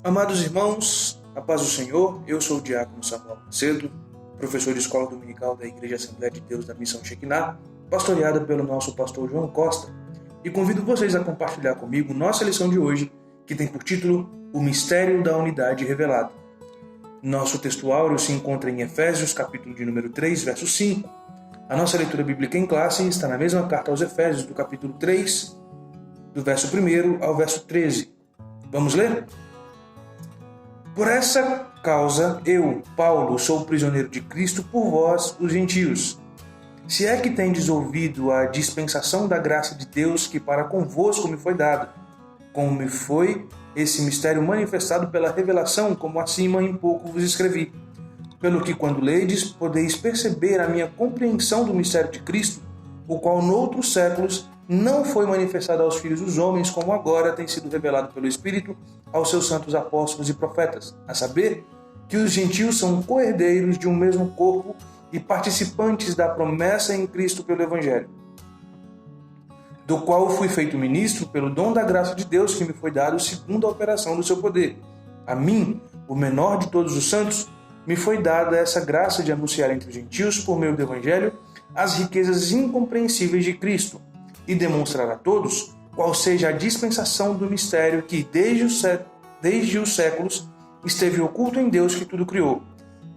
Amados irmãos, a paz do Senhor, eu sou o diácono Samuel Macedo, professor de escola dominical da Igreja Assembleia de Deus da Missão Shekinah, pastoreada pelo nosso pastor João Costa, e convido vocês a compartilhar comigo nossa lição de hoje, que tem por título O Mistério da Unidade Revelado. Nosso texto áureo se encontra em Efésios, capítulo de número 3, verso 5. A nossa leitura bíblica em classe está na mesma carta aos Efésios, do capítulo 3, do verso 1 ao verso 13. Vamos ler? Por essa causa, eu, Paulo, sou prisioneiro de Cristo por vós, os gentios. Se é que tendes ouvido a dispensação da graça de Deus que para convosco me foi dada, como me foi esse mistério manifestado pela revelação, como acima em pouco vos escrevi. Pelo que, quando ledes, podeis perceber a minha compreensão do mistério de Cristo, o qual noutros séculos não foi manifestado aos filhos dos homens, como agora tem sido revelado pelo Espírito aos seus santos apóstolos e profetas, a saber, que os gentios são co-herdeiros de um mesmo corpo e participantes da promessa em Cristo pelo Evangelho, do qual fui feito ministro pelo dom da graça de Deus que me foi dado segundo a operação do seu poder. A mim, o menor de todos os santos, me foi dada essa graça de anunciar entre os gentios, por meio do Evangelho, as riquezas incompreensíveis de Cristo, e demonstrar a todos qual seja a dispensação do mistério que desde os séculos esteve oculto em Deus que tudo criou,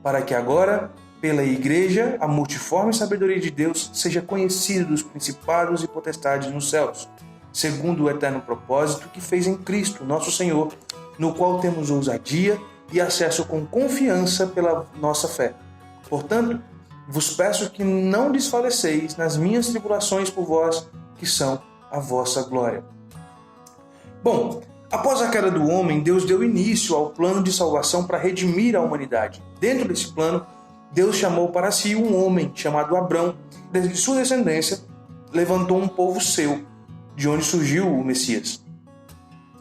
para que agora, pela Igreja, a multiforme sabedoria de Deus seja conhecida dos principados e potestades nos céus, segundo o eterno propósito que fez em Cristo, nosso Senhor, no qual temos ousadia e acesso com confiança pela nossa fé. Portanto, vos peço que não desfaleceis nas minhas tribulações por vós, que são a vossa glória. Bom, após a queda do homem, Deus deu início ao plano de salvação para redimir a humanidade. Dentro desse plano, Deus chamou para si um homem chamado Abrão. De sua descendência, levantou um povo seu, de onde surgiu o Messias.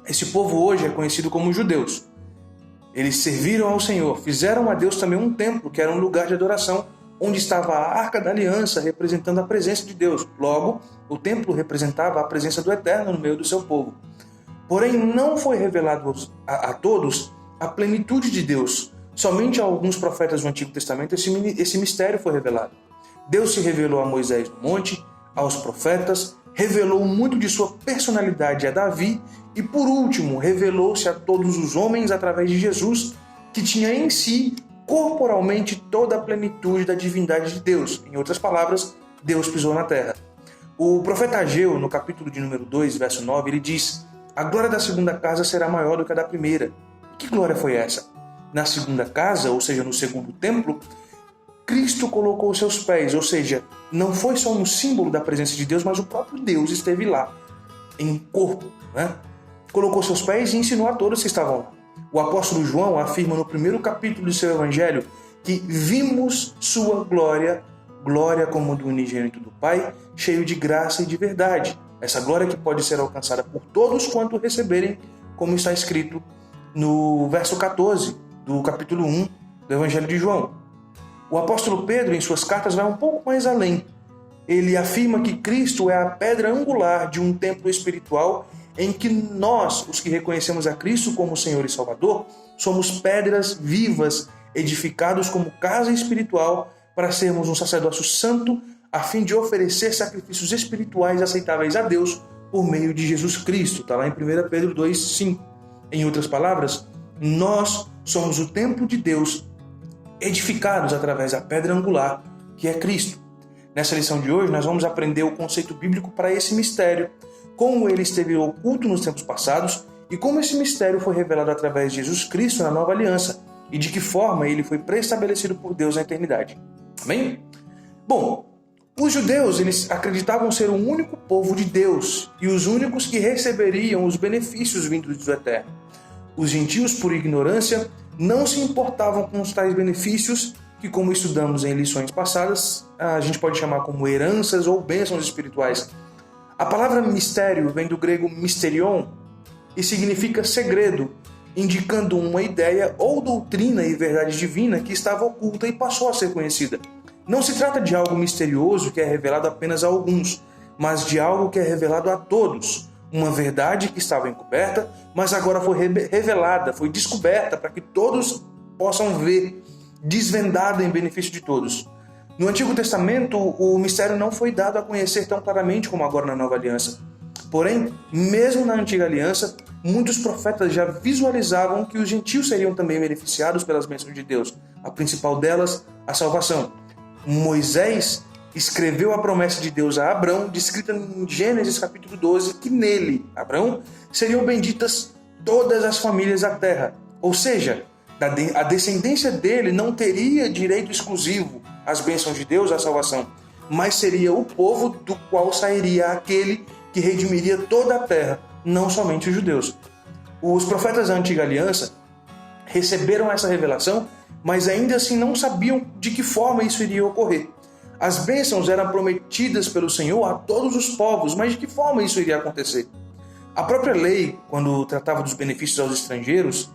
Esse povo hoje é conhecido como judeus. Eles serviram ao Senhor, fizeram a Deus também um templo, que era um lugar de adoração, onde estava a Arca da Aliança, representando a presença de Deus. Logo, o templo representava a presença do Eterno no meio do seu povo. Porém, não foi revelado a todos a plenitude de Deus. Somente a alguns profetas do Antigo Testamento esse mistério foi revelado. Deus se revelou a Moisés no monte, aos profetas, revelou muito de sua personalidade a Davi e, por último, revelou-se a todos os homens através de Jesus, que tinha em si corporalmente toda a plenitude da divindade de Deus. Em outras palavras, Deus pisou na terra. O profeta Ageu, no capítulo de número 2, verso 9, ele diz: a glória da segunda casa será maior do que a da primeira. Que glória foi essa? Na segunda casa, ou seja, no segundo templo, Cristo colocou seus pés, ou seja, não foi só um símbolo da presença de Deus, mas o próprio Deus esteve lá, em corpo, né? Colocou seus pés e ensinou a todos que estavam lá. O apóstolo João afirma no primeiro capítulo do seu Evangelho que vimos sua glória, glória como do unigênito do Pai, cheio de graça e de verdade. Essa glória que pode ser alcançada por todos quanto receberem, como está escrito no verso 14 do capítulo 1 do Evangelho de João. O apóstolo Pedro, em suas cartas, vai um pouco mais além. Ele afirma que Cristo é a pedra angular de um templo espiritual em que nós, os que reconhecemos a Cristo como Senhor e Salvador, somos pedras vivas, edificados como casa espiritual para sermos um sacerdócio santo, a fim de oferecer sacrifícios espirituais aceitáveis a Deus por meio de Jesus Cristo. Está lá em 1 Pedro 2,5. Em outras palavras, nós somos o templo de Deus, edificados através da pedra angular, que é Cristo. Nessa lição de hoje, nós vamos aprender o conceito bíblico para esse mistério, como ele esteve oculto nos tempos passados e como esse mistério foi revelado através de Jesus Cristo na nova aliança e de que forma ele foi preestabelecido por Deus na eternidade. Amém? Bom, os judeus eles acreditavam ser o único povo de Deus e os únicos que receberiam os benefícios vindos do Eterno. Os gentios, por ignorância, não se importavam com os tais benefícios que, como estudamos em lições passadas, a gente pode chamar como heranças ou bênçãos espirituais. A palavra mistério vem do grego mysterion e significa segredo, indicando uma ideia ou doutrina e verdade divina que estava oculta e passou a ser conhecida. Não se trata de algo misterioso que é revelado apenas a alguns, mas de algo que é revelado a todos. Uma verdade que estava encoberta, mas agora foi revelada, foi descoberta para que todos possam ver, desvendada em benefício de todos. No Antigo Testamento, o mistério não foi dado a conhecer tão claramente como agora na Nova Aliança. Porém, mesmo na Antiga Aliança, muitos profetas já visualizavam que os gentios seriam também beneficiados pelas bênçãos de Deus. A principal delas, a salvação. Moisés escreveu a promessa de Deus a Abrão, descrita em Gênesis capítulo 12, que nele, Abrão, seriam benditas todas as famílias da terra. Ou seja, a descendência dele não teria direito exclusivo às bênçãos de Deus, à salvação, mas seria o povo do qual sairia aquele que redimiria toda a terra, não somente os judeus. Os profetas da Antiga Aliança receberam essa revelação, mas ainda assim não sabiam de que forma isso iria ocorrer. As bênçãos eram prometidas pelo Senhor a todos os povos, mas de que forma isso iria acontecer? A própria lei, quando tratava dos benefícios aos estrangeiros,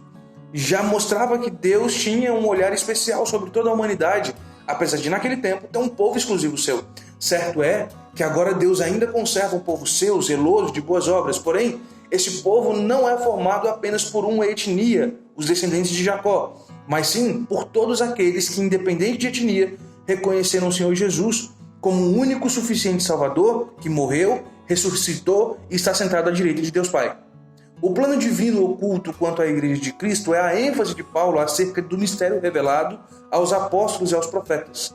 já mostrava que Deus tinha um olhar especial sobre toda a humanidade, apesar de naquele tempo ter um povo exclusivo seu. Certo é que agora Deus ainda conserva um povo seu, zeloso de boas obras, porém, esse povo não é formado apenas por uma etnia, os descendentes de Jacó, mas sim por todos aqueles que, independente de etnia, reconheceram o Senhor Jesus como o único suficiente Salvador que morreu, ressuscitou e está sentado à direita de Deus Pai. O plano divino oculto quanto à Igreja de Cristo é a ênfase de Paulo acerca do mistério revelado aos apóstolos e aos profetas.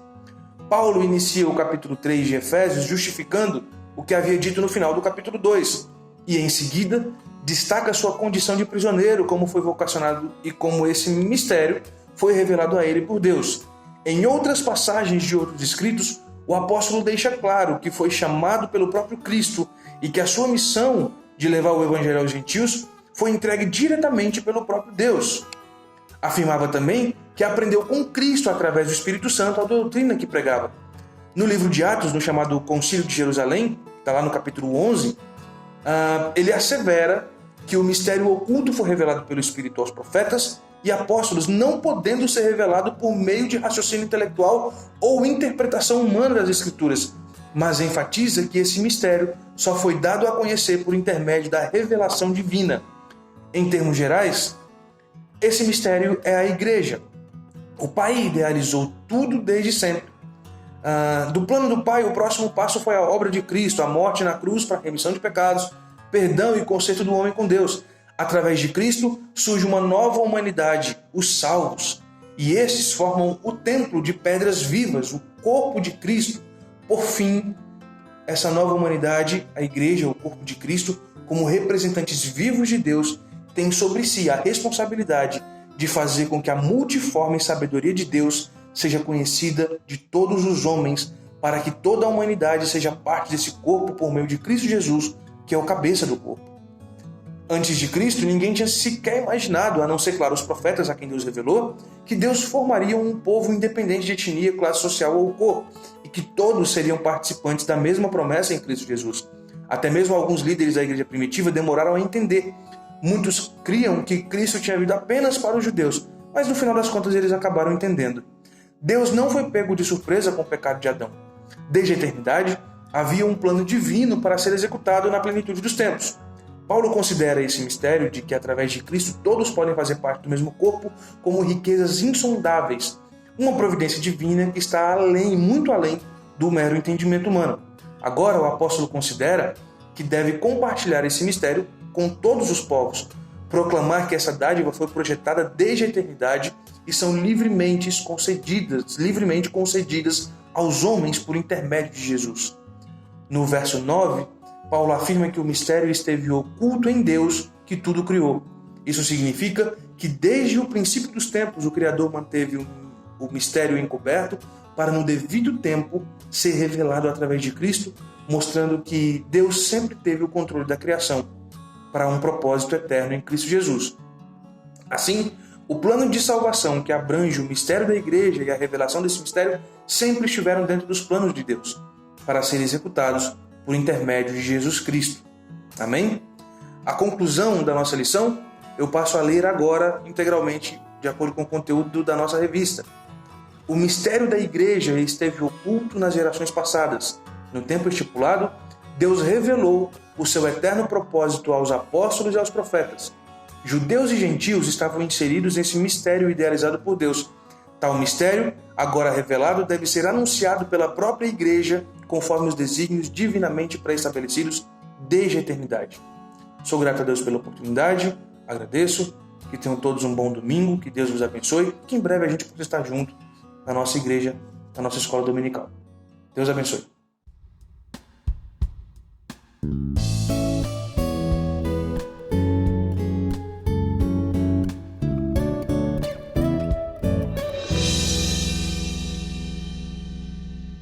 Paulo inicia o capítulo 3 de Efésios justificando o que havia dito no final do capítulo 2 e, em seguida, destaca sua condição de prisioneiro, como foi vocacionado e como esse mistério foi revelado a ele por Deus. Em outras passagens de outros escritos, o apóstolo deixa claro que foi chamado pelo próprio Cristo e que a sua missão de levar o evangelho aos gentios foi entregue diretamente pelo próprio Deus. Afirmava também que aprendeu com Cristo através do Espírito Santo a doutrina que pregava. No livro de Atos, no chamado Concílio de Jerusalém, está lá no capítulo 11, ele assevera que o mistério oculto foi revelado pelo Espírito aos profetas e apóstolos, não podendo ser revelado por meio de raciocínio intelectual ou interpretação humana das Escrituras, mas enfatiza que esse mistério só foi dado a conhecer por intermédio da revelação divina. Em termos gerais, esse mistério é a Igreja. O Pai idealizou tudo desde sempre. Do plano do Pai, o próximo passo foi a obra de Cristo, a morte na cruz para a remissão de pecados, perdão e conserto do homem com Deus. Através de Cristo surge uma nova humanidade, os salvos, e esses formam o templo de pedras vivas, o corpo de Cristo. Por fim, essa nova humanidade, a Igreja, o corpo de Cristo, como representantes vivos de Deus, tem sobre si a responsabilidade de fazer com que a multiforme sabedoria de Deus seja conhecida de todos os homens, para que toda a humanidade seja parte desse corpo por meio de Cristo Jesus, que é o cabeça do corpo. Antes de Cristo, ninguém tinha sequer imaginado, a não ser, claro, os profetas a quem Deus revelou, que Deus formaria um povo independente de etnia, classe social ou cor, e que todos seriam participantes da mesma promessa em Cristo Jesus. Até mesmo alguns líderes da igreja primitiva demoraram a entender. Muitos criam que Cristo tinha vindo apenas para os judeus, mas no final das contas eles acabaram entendendo. Deus não foi pego de surpresa com o pecado de Adão. Desde a eternidade, havia um plano divino para ser executado na plenitude dos tempos. Paulo considera esse mistério de que através de Cristo todos podem fazer parte do mesmo corpo como riquezas insondáveis, uma providência divina que está além, muito além do mero entendimento humano. Agora o apóstolo considera que deve compartilhar esse mistério com todos os povos, proclamar que essa dádiva foi projetada desde a eternidade e são livremente concedidas aos homens por intermédio de Jesus. No verso 9, Paulo afirma que o mistério esteve oculto em Deus, que tudo criou. Isso significa que desde o princípio dos tempos o Criador manteve o mistério encoberto para no devido tempo ser revelado através de Cristo, mostrando que Deus sempre teve o controle da criação para um propósito eterno em Cristo Jesus. Assim, o plano de salvação que abrange o mistério da igreja e a revelação desse mistério sempre estiveram dentro dos planos de Deus, para serem executados por intermédio de Jesus Cristo. Amém? A conclusão da nossa lição eu passo a ler agora integralmente, de acordo com o conteúdo da nossa revista. O mistério da igreja esteve oculto nas gerações passadas. No tempo estipulado, Deus revelou o seu eterno propósito aos apóstolos e aos profetas. Judeus e gentios estavam inseridos nesse mistério idealizado por Deus. Tal mistério, agora revelado, deve ser anunciado pela própria igreja, conforme os desígnios divinamente pré-estabelecidos desde a eternidade. Sou grato a Deus pela oportunidade, agradeço, que tenham todos um bom domingo, que Deus os abençoe, que em breve a gente possa estar junto na nossa igreja, na nossa escola dominical. Deus abençoe.